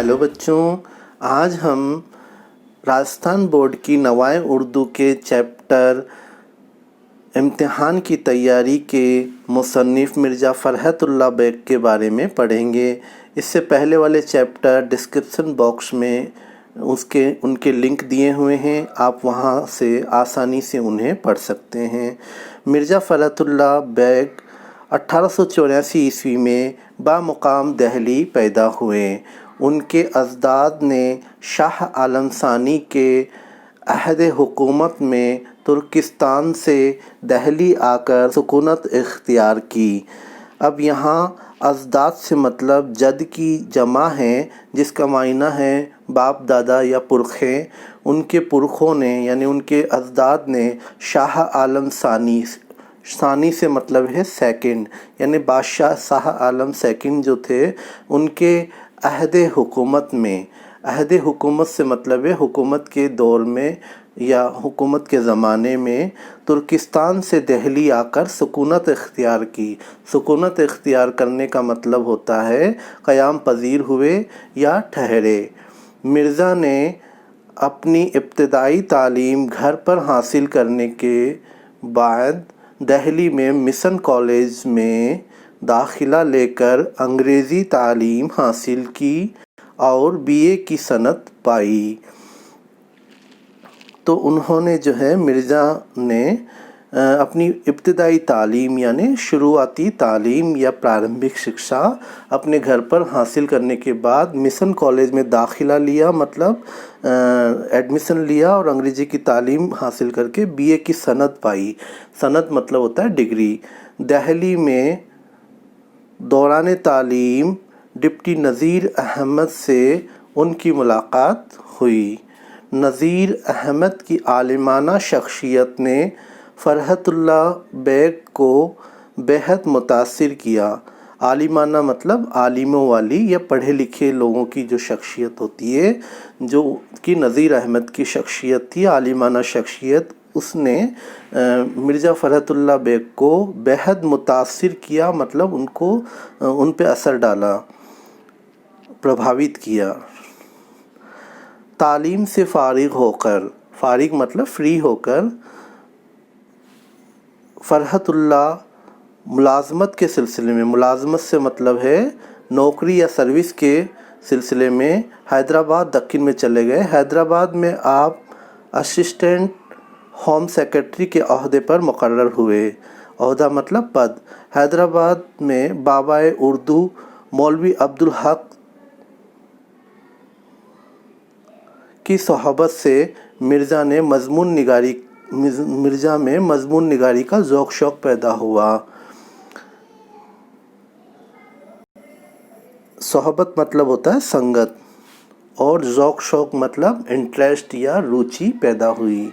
Hello बच्चों, आज हम राजस्थान बोर्ड की नवाए उर्दू के चैप्टर इम्तिहान की तैयारी के मुसन्निफ़ मिर्ज़ा फ़रहतुल्लाह बेग के बारे में पढ़ेंगे। इससे पहले वाले चैप्टर डिस्क्रिप्शन बॉक्स में उनके लिंक दिए हुए हैं, आप वहां से आसानी से उन्हें पढ़ सकते हैं। मिर्ज़ा फ़रहतुल्लाह बेग 1884 ईस्वी में बामुकाम दिल्ली पैदा हुए। उनके अजदाद ने शाह आलम सानी के अहद हुकूमत में तुर्किस्तान से दिल्ली आकर सुकूनत इख्तियार की। अब यहाँ अजदाद से मतलब जद की जमा है, जिसका मायना है बाप दादा या पुरखे। उनके पुरखों ने यानी उनके अजदाद ने शाह आलम सानी से मतलब है सेकंड, यानी बादशाह शाह आलम सेकंड जो थे, उनके अहद हुकूमत में, अहद हुकूमत से मतलब है हुकूमत के दौर में या हुकूमत के ज़माने में तुर्किस्तान से दिल्ली आकर सुकूनत इख्तियार की। सुकूनत इख्तियार करने का मतलब होता है क़याम पजीर हुए या ठहरे। मिर्ज़ा ने अपनी इब्तदाई तालीम घर पर हासिल करने के बाद दिल्ली में मिशन कॉलेज में दाखिला लेकर अंग्रेज़ी तालीम हासिल की और बीए की सनद पाई। तो उन्होंने जो है मिर्ज़ा ने अपनी इब्तदाई तालीम यानी शुरुआती तालीम या प्रारंभिक शिक्षा अपने घर पर हासिल करने के बाद मिशन कॉलेज में दाखिला लिया, मतलब एडमिशन लिया और अंग्रेज़ी की तालीम हासिल करके बीए की सनद पाई। सनद मतलब होता है डिग्री। दिल्ली में दौरान तालीम डिप्टी नज़ीर अहमद से उनकी मुलाकात हुई। नज़ीर अहमद की आलिमाना शख्सियत ने फ़रहतुल्लाह बेग को बेहद मुतासिर किया। आलिमाना मतलब आलिमों वाली या पढ़े लिखे लोगों की जो शख्सियत होती है, जो कि नज़ीर अहमद की शख्सियत थी, आलिमाना शख्सियत, उसने मिर्ज़ा फ़रहतुल्लाह बेग को बेहद मुतासिर किया, मतलब उनको उन पे असर डाला, प्रभावित किया। तालीम से फारिग मतलब फ्री होकर फ़रहतुल्लाह मुलाज़मत के सिलसिले में, मुलाज़मत से मतलब है नौकरी या सर्विस के सिलसिले में हैदराबाद दक्कन में चले गए। हैदराबाद में आप असिस्टेंट होम सेक्रेटरी के अहदे पर मुकर्रर हुए। अहदा मतलब पद। हैदराबाद में बाबाए उर्दू मौलवी अब्दुल हक की सोहबत से मिर्ज़ा में मज़मून निगारी का ज़ौक़ शौक़ पैदा हुआ। सोहबत मतलब होता है संगत, और ज़ौक़ शौक़ मतलब इंटरेस्ट या रुचि पैदा हुई।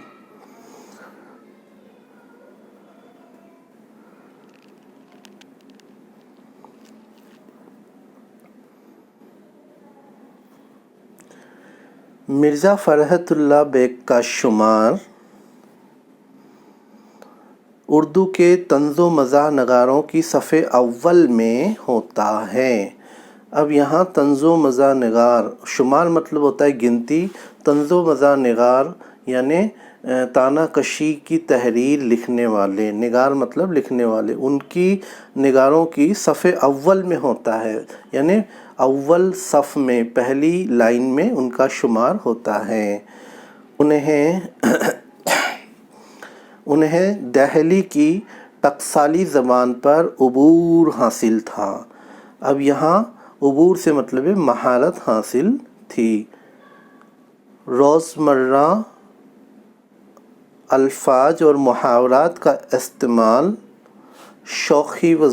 मिर्ज़ा फ़रहतुल्लाह बेग का शुमार उर्दू के तंज़ो मज़ाह नगारों की सफ़े अव्वल में होता है। अब यहाँ तंज़ो मज़ाह नगार, शुमार मतलब होता है गिनती, तंज़ो मज़ाह नगार यानी ताना कशी की तहरीर लिखने वाले, निगार मतलब लिखने वाले, उनकी निगारों की सफ़े अव्वल में होता है, यानी अव्वल सफ़ में, पहली लाइन में उनका शुमार होता है। उन्हें दिल्ली की टकसाली ज़बान पर उबूर हासिल था। अब यहाँ उबूर से मतलब है महारत हासिल थी। रोज़मर्रा अल्फाज और मुहावरात का इस्तेमाल शौख़ी व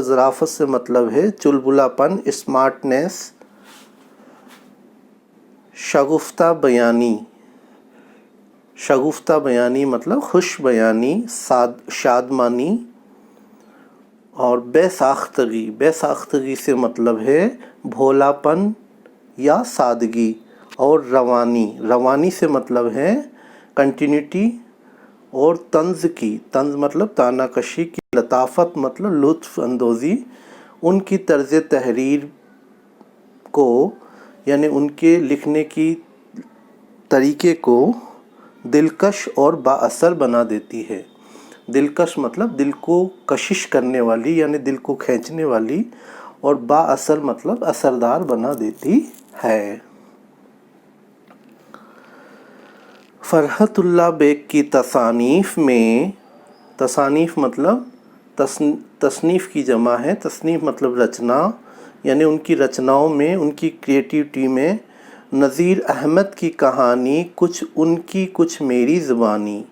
ज़राफ़त से मतलब है चुलबुलापन, स्मार्टनेस। शगुफ्ता बयानी मतलब खुश बयानी, शादमानी। और बेसाख्तगी से मतलब है भोलापन या सादगी। और रवानी से मतलब है कंटिन्यूटी। और तंज़ मतलब तानाकशी की, लताफ़त मतलब लुत्फ़ अंदोज़ी। उनकी तर्ज़ तहरीर को यानी उनके लिखने की तरीके को दिलकश और बाअसर बना देती है। दिलकश मतलब दिल को कशिश करने वाली यानी दिल को खींचने वाली, और बाअसर मतलब असरदार बना देती है। फरहतुल्लाह बेग की तसानीफ़ में, तसानीफ़ मतलब तसनीफ़ की जमा है, तसनीफ़ मतलब रचना, यानी उनकी रचनाओं में, उनकी क्रिएटिविटी में नज़ीर अहमद की कहानी, कुछ उनकी कुछ मेरी ज़ुबानी,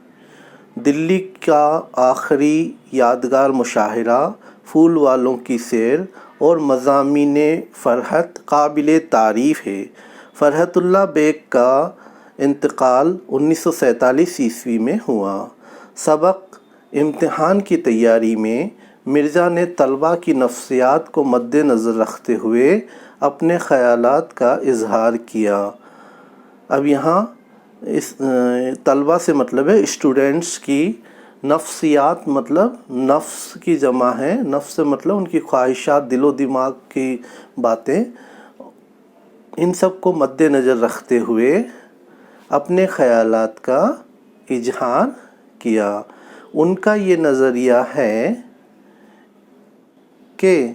दिल्ली का आखिरी यादगार मुशाहिरा, फूल वालों की सैर और मज़ामीने फ़रहत काबिल तारीफ़ है। फ़रहतुल्लाह बेग का इंतकाल 1947 ईस्वी में हुआ। सबक इम्तिहान की तैयारी में मिर्ज़ा ने तलबा की नफ्सियात को मद्देनज़र रखते हुए अपने ख़यालात का इजहार किया। अब यहाँ इस तलबा से मतलब है स्टूडेंट्स की, नफ्सियात मतलब नफ्स की जमा है, नफ्स से मतलब उनकी ख्वाहिशात, दिलो दिमाग की बातें, इन सब को मद्देनज़र रखते हुए अपने ख़यालात का इजहार किया। उनका ये नज़रिया है कि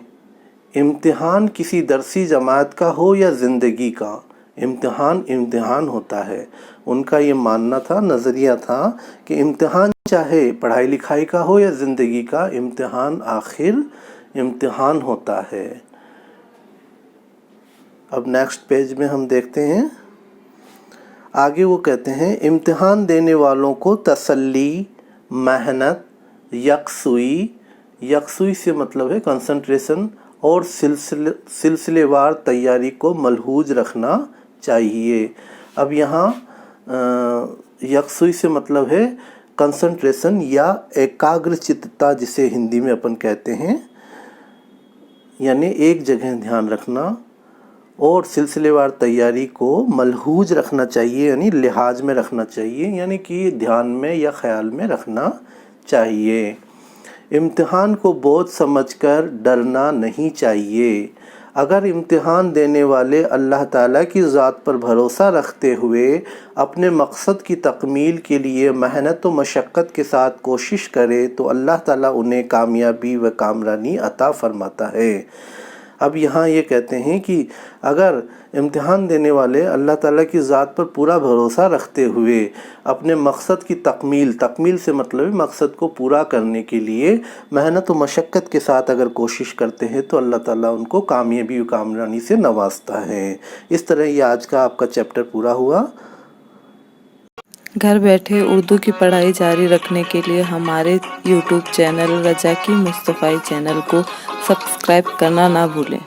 इम्तिहान किसी दरसी जमात का हो या ज़िंदगी का, इम्तिहान इम्तिहान होता है। उनका ये मानना था, नज़रिया था कि इम्तिहान चाहे पढ़ाई लिखाई का हो या ज़िंदगी का, इम्तिहान आखिर इम्तिहान होता है। अब नेक्स्ट पेज में हम देखते हैं, आगे वो कहते हैं इम्तिहान देने वालों को तसल्ली, मेहनत, यकसुई, यकसुई से मतलब है कंसंट्रेशन, और सिलसिलेवार तैयारी को मलहूज रखना चाहिए। अब यहाँ यकसुई से मतलब है कंसंट्रेशन या एकाग्रचित्तता, जिसे हिंदी में अपन कहते हैं, यानी एक जगह ध्यान रखना, और सिलसिलेवार तैयारी को मलहूज रखना चाहिए यानी लिहाज में रखना चाहिए, यानी कि ध्यान में या ख़याल में रखना चाहिए। इम्तिहान को बोझ समझकर डरना नहीं चाहिए। अगर इम्तिहान देने वाले अल्लाह ताला की ज़ात पर भरोसा रखते हुए अपने मकसद की तकमील के लिए मेहनत व मशक्क़त के साथ कोशिश करे तो अल्लाह ताला उन्हें कामयाबी व कामरानी अता फरमाता है। अब यहाँ ये कहते हैं कि अगर इम्तिहान देने वाले अल्लाह ताला की ज़ात पर पूरा भरोसा रखते हुए अपने मकसद की तकमील से मतलब मकसद को पूरा करने के लिए मेहनत व मशक्क़त के साथ अगर कोशिश करते हैं तो अल्लाह ताला उनको कामयाबी व कामरानी से नवाजता है। इस तरह ये आज का आपका चैप्टर पूरा हुआ। घर बैठे उर्दू की पढ़ाई जारी रखने के लिए हमारे YouTube चैनल रज़ाकी मुस्तफ़ाई चैनल को सब्सक्राइब करना ना भूलें।